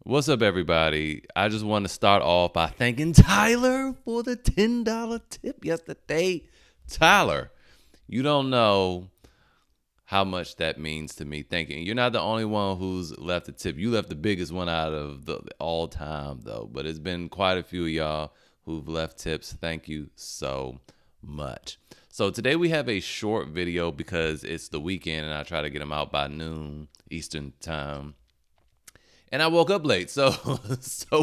What's up, everybody? I just want to start off by thanking Tyler for the $10 tip yesterday. Tyler, you don't know how much that means to me. Thanking you're not the only one who's left a tip. You left the biggest one out of the all time, though. But it's been quite a few of y'all who've left tips. Thank you so much. So today we have a short video because it's the weekend and I try to get them out by noon Eastern time. And I woke up late, so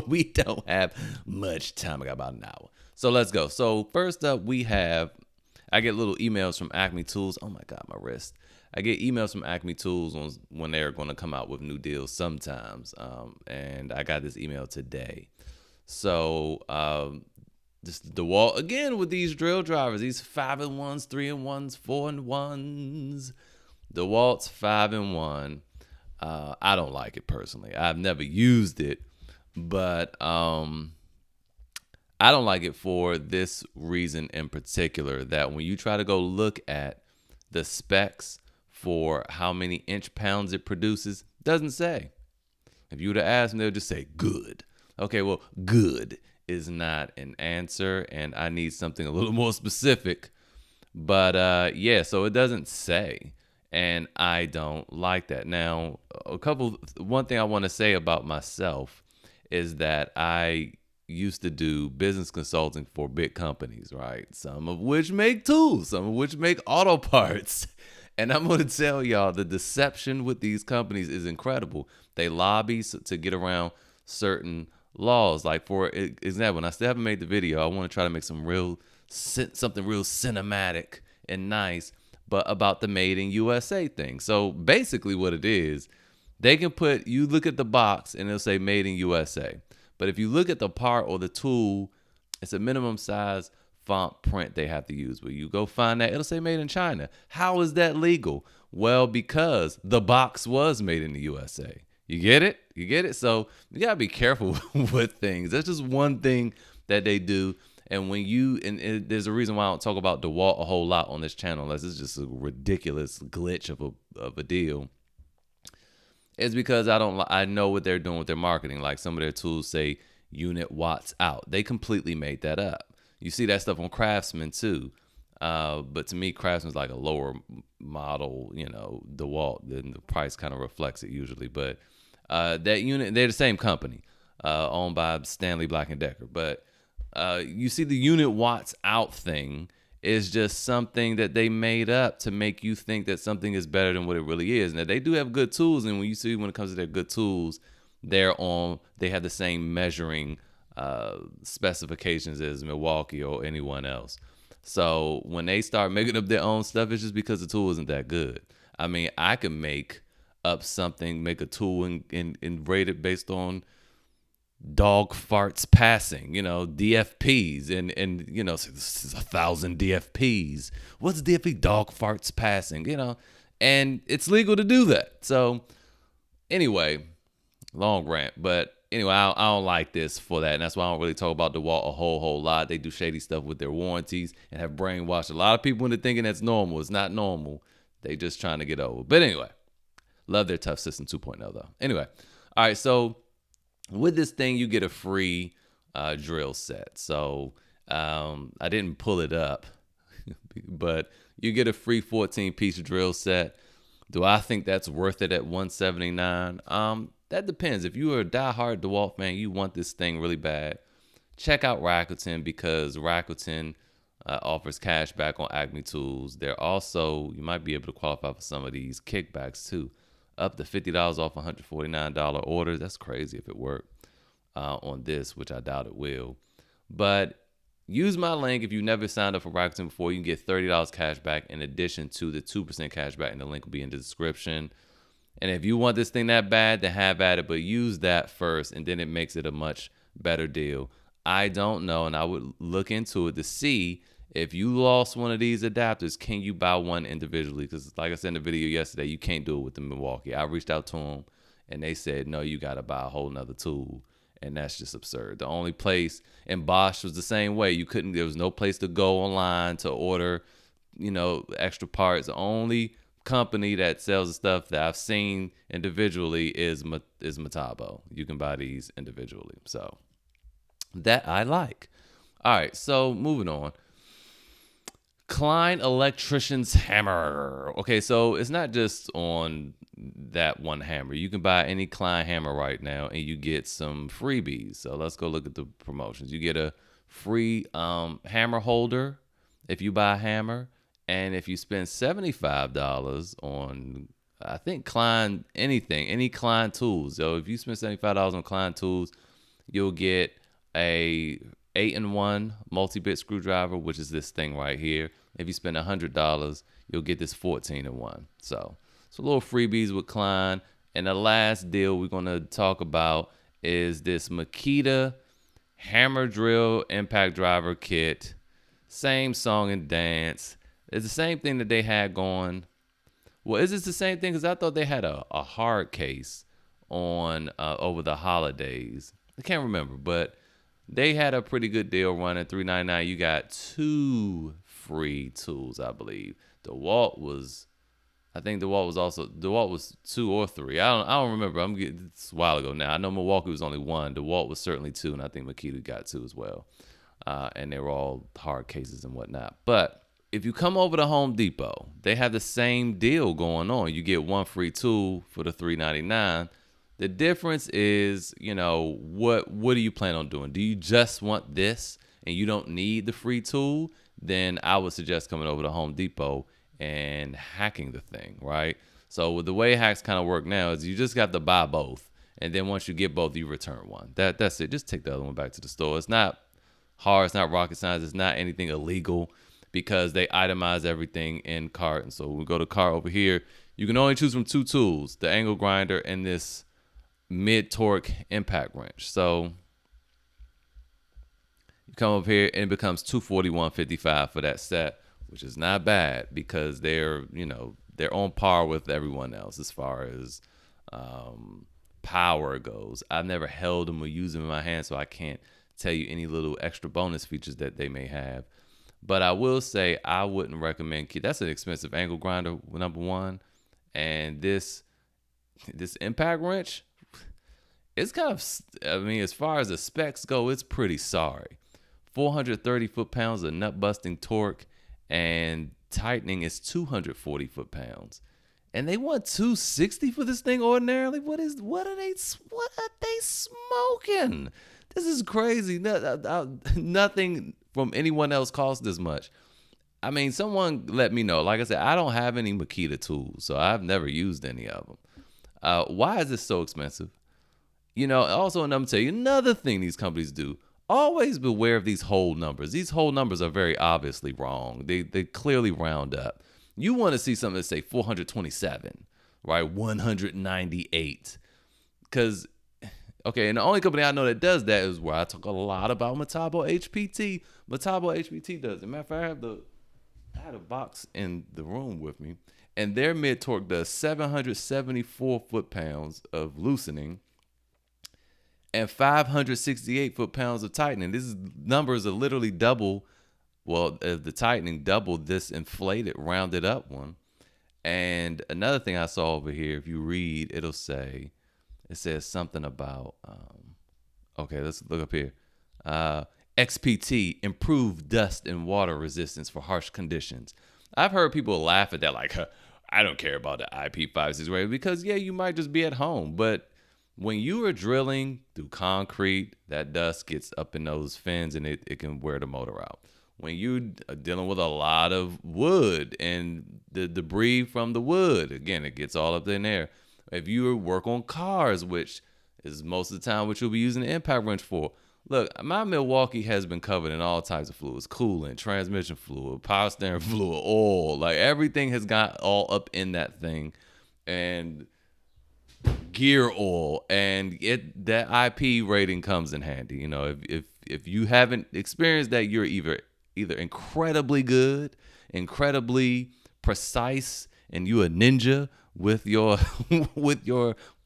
we don't have much time. I got about an hour. So let's go. So first up, I get little emails from Acme Tools. Oh my God, my wrist. I get emails from Acme Tools when they're going to come out with new deals sometimes. And I got this email today. So this Dewalt, again, with these drill drivers, these 5-in-1s, 3-in-1s, 4-in-1s. Dewalt's 5-in-1. I don't like it personally. I've never used it, but I don't like it for this reason in particular, that when you try to go look at the specs for how many inch-pounds it produces, it doesn't say. If you were to ask them, they'll just say good. Okay, well, good is not an answer, and I need something a little more specific. But yeah, so it doesn't say. And I don't like that. Now, one thing I want to say about myself is that I used to do business consulting for big companies, right? Some of which make tools, some of which make auto parts. And I'm going to tell y'all, the deception with these companies is incredible. They lobby to get around certain laws. Like, for example, and I still haven't made the video, I want to try to make something real cinematic and nice, but about the made in USA thing. So basically what it is, they can you look at the box and it'll say made in USA. But if you look at the part or the tool, it's a minimum size font print they have to use. But you go find that, it'll say made in China. How is that legal? Well, because the box was made in the USA. You get it? You get it? So you gotta be careful with things. That's just one thing that they do. And there's a reason why I don't talk about Dewalt a whole lot on this channel, unless it's just a ridiculous glitch of a deal. It's because I know what they're doing with their marketing. Like, some of their tools say unit watts out. They completely made that up. You see that stuff on Craftsman too. But to me, Craftsman's like a lower model, Dewalt. Then the price kind of reflects it usually. But that unit, they're the same company, owned by Stanley Black & Decker. But you see, the unit watts out thing is just something that they made up to make you think that something is better than what it really is. Now, they do have good tools, and when it comes to their good tools, they have the same measuring specifications as Milwaukee or anyone else. So when they start making up their own stuff, it's just because the tool isn't that good. I mean, I can make up something, make a tool and rate it based on dog farts passing, DFPs, and this is 1,000 DFPs. What's DFP? Dog farts passing, and it's legal to do that. So anyway, long rant, but anyway, I don't like this for that, and that's why I don't really talk about Dewalt a whole lot. They do shady stuff with their warranties and have brainwashed a lot of people into thinking that's normal. It's not normal. They just trying to get over. But anyway, love their Tough System 2.0 though. Anyway, all right, so with this thing, you get a free drill set. So I didn't pull it up, but you get a free 14-piece drill set. Do I think that's worth it at $179? That depends. If you are a diehard Dewalt fan, you want this thing really bad, check out Rakuten, because Rakuten offers cash back on Acme Tools. You might be able to qualify for some of these kickbacks too. Up to $50 off $149 orders. That's crazy if it worked on this, which I doubt it will. But use my link if you've never signed up for Rakuten before. You can get $30 cash back in addition to the 2% cash back, and the link will be in the description. And if you want this thing that bad, then have at it, but use that first, and then it makes it a much better deal. I don't know, and I would look into it to see if you lost one of these adapters, can you buy one individually? Because like I said in the video yesterday, you can't do it with the Milwaukee. I reached out to them, and they said, no, you got to buy a whole nother tool. And that's just absurd. The only place, and Bosch was the same way. There was no place to go online to order, extra parts. The only company that sells the stuff that I've seen individually is Metabo. You can buy these individually. So that I like. All right, so moving on. Klein Electrician's Hammer. Okay, so it's not just on that one hammer. You can buy any Klein hammer right now and you get some freebies. So let's go look at the promotions. You get a free hammer holder if you buy a hammer. And if you spend $75 on, I think, Klein anything, any Klein Tools. So if you spend $75 on Klein Tools, you'll get a 8-in-1 multi-bit screwdriver, which is this thing right here. If you spend $100, you'll get this 14-in-1. So a little freebies with Klein. And the last deal we're going to talk about is this Makita hammer drill impact driver kit. Same song and dance. It's the same thing that they had going. Well, is this the same thing? Because I thought they had a hard case on over the holidays. I can't remember, but they had a pretty good deal running. $3.99. You got 2 free tools, I believe. Dewalt was 2 or 3. I don't remember. It's a while ago now. I know Milwaukee was only 1. Dewalt was certainly 2, and I think Makita got 2 as well. And they were all hard cases and whatnot. But if you come over to Home Depot, they have the same deal going on. You get 1 free tool for the $3.99. The difference is, what do you plan on doing? Do you just want this and you don't need the free tool? Then I would suggest coming over to Home Depot and hacking the thing, right? So with the way hacks kind of work now is you just got to buy both. And then once you get both, you return one. That's it. Just take the other one back to the store. It's not hard. It's not rocket science. It's not anything illegal because they itemize everything in cart. And so we go to cart over here. You can only choose from 2 tools, the angle grinder and this mid-torque impact wrench. So you come up here and it becomes $241.55 for that set, which is not bad because they're on par with everyone else as far as power goes. I've never held them or used them in my hand, so I can't tell you any little extra bonus features that they may have. But I will say I wouldn't recommend. That's an expensive angle grinder, number one, and this impact wrench, it's kind of, as far as the specs go, it's pretty sorry. 430 foot-pounds of nut-busting torque, and tightening is 240 foot-pounds. And they want $260 for this thing ordinarily? What are they smoking? This is crazy. Nothing from anyone else costs this much. Someone let me know. Like I said, I don't have any Makita tools, so I've never used any of them. Why is this so expensive? Also, and I'm going to tell you another thing these companies do. Always beware of these whole numbers. These whole numbers are very obviously wrong. They clearly round up. You want to see something that say 427, right? 198. Because, and the only company I know that does that is where I talk a lot about Metabo HPT. Metabo HPT does it. Matter of fact, I had a box in the room with me, and their mid-torque does 774 foot-pounds of loosening and 568 foot-pounds of tightening. These numbers are literally double. Well, the tightening double this inflated, rounded up one. And another thing I saw over here, if you read, it says something about, let's look up here. XPT, improved dust and water resistance for harsh conditions. I've heard people laugh at that like, I don't care about the IP56 because, you might just be at home. But when you are drilling through concrete, that dust gets up in those fins and it can wear the motor out. When you're dealing with a lot of wood and the debris from the wood, again, it gets all up in there. If you work on cars, which is most of the time what you'll be using the impact wrench for. Look, my Milwaukee has been covered in all types of fluids, coolant, transmission fluid, power steering fluid, oil. Like everything has got all up in that thing. And gear oil, and that IP rating comes in handy. If you haven't experienced that, you're either incredibly good, incredibly precise, and you a ninja with your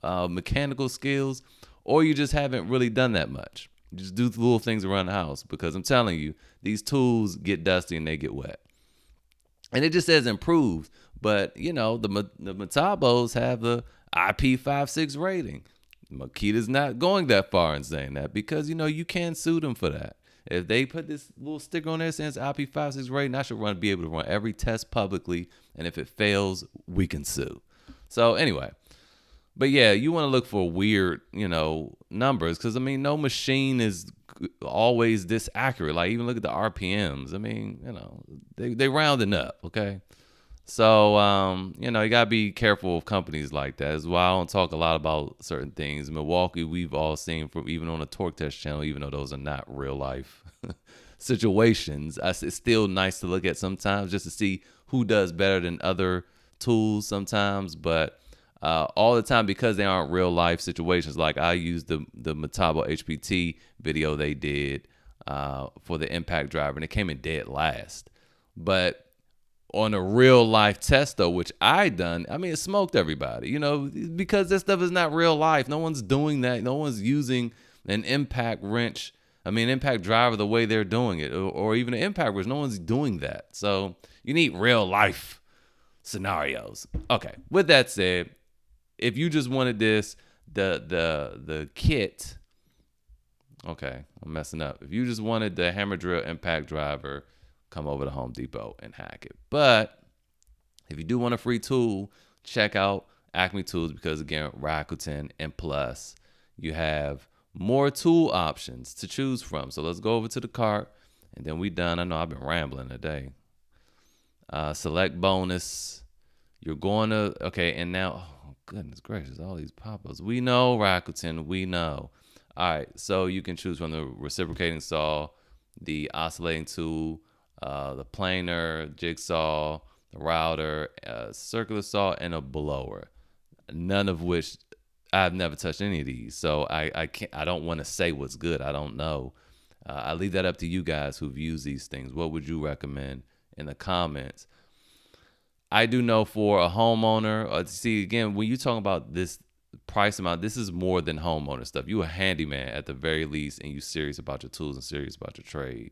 mechanical skills, or you just haven't really done that much. You just do little things around the house, because I'm telling you, these tools get dusty and they get wet. and it just says improved. But the Metabos have the IP56 rating. Makita's not going that far in saying that, because you can sue them for that. If they put this little sticker on there saying it's IP56 rating, I should be able to run every test publicly, and if it fails, we can sue. So anyway, but yeah, you want to look for weird, numbers, because no machine is always this accurate. Like, even look at the RPMs. They rounding up, okay? So, you got to be careful of companies like that. That's why I don't talk a lot about certain things. Milwaukee, we've all seen, from even on the Torque Test channel, even though those are not real life situations, it's still nice to look at sometimes, just to see who does better than other tools sometimes. But all the time, because they aren't real life situations. Like, I used the Metabo HPT video they did for the impact driver, and it came in dead last. But on a real life test, though, which I done, it smoked everybody, because this stuff is not real life. No one's doing that. No one's using an impact wrench, impact driver the way they're doing it, or even an impact wrench. No one's doing that. So you need real life scenarios. Okay, with that said, if you just wanted this, the kit, okay, I'm messing up. If you just wanted the hammer drill impact driver, come over to Home Depot and hack it. But if you do want a free tool, check out Acme Tools, because again, Rakuten and Plus, you have more tool options to choose from. So let's go over to the cart, and then we done. I know I've been rambling today. Select bonus. You're going to, okay, and now, oh goodness gracious, all these pop-ups. We know, Rakuten, we know. All right, so you can choose from the reciprocating saw, the oscillating tool, the planer, jigsaw, the router, circular saw, and a blower. None of which, I've never touched any of these, so I don't want to say what's good. I don't know. I leave that up to you guys who've used these things. What would you recommend in the comments? I do know for a homeowner, see, again, when you talk about this price amount, this is more than homeowner stuff. You a handyman at the very least, and you serious about your tools and serious about your trade.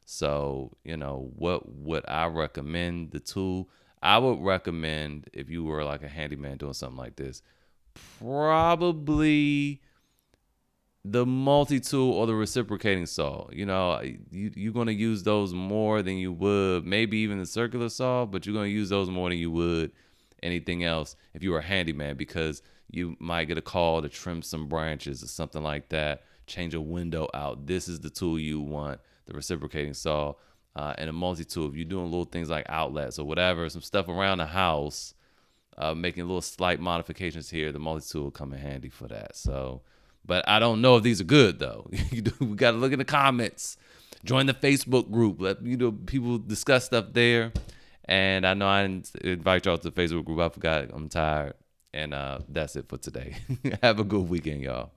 So, what would I recommend the tool? I would recommend, if you were like a handyman doing something like this, probably the multi-tool or the reciprocating saw. You're going to use those more than you would maybe even the circular saw, but you're going to use those more than you would anything else if you were a handyman, because you might get a call to trim some branches or something like that, change a window out. This is the tool you want, the reciprocating saw. And a multi-tool, if you're doing little things like outlets or whatever, some stuff around the house, making little slight modifications here, the multi-tool will come in handy for that. So, but I don't know if these are good, though. We got to look in the comments. Join the Facebook group. Let people discuss stuff there. And I know I didn't invite y'all to the Facebook group. I forgot. I'm tired. And that's it for today. Have a good weekend, y'all.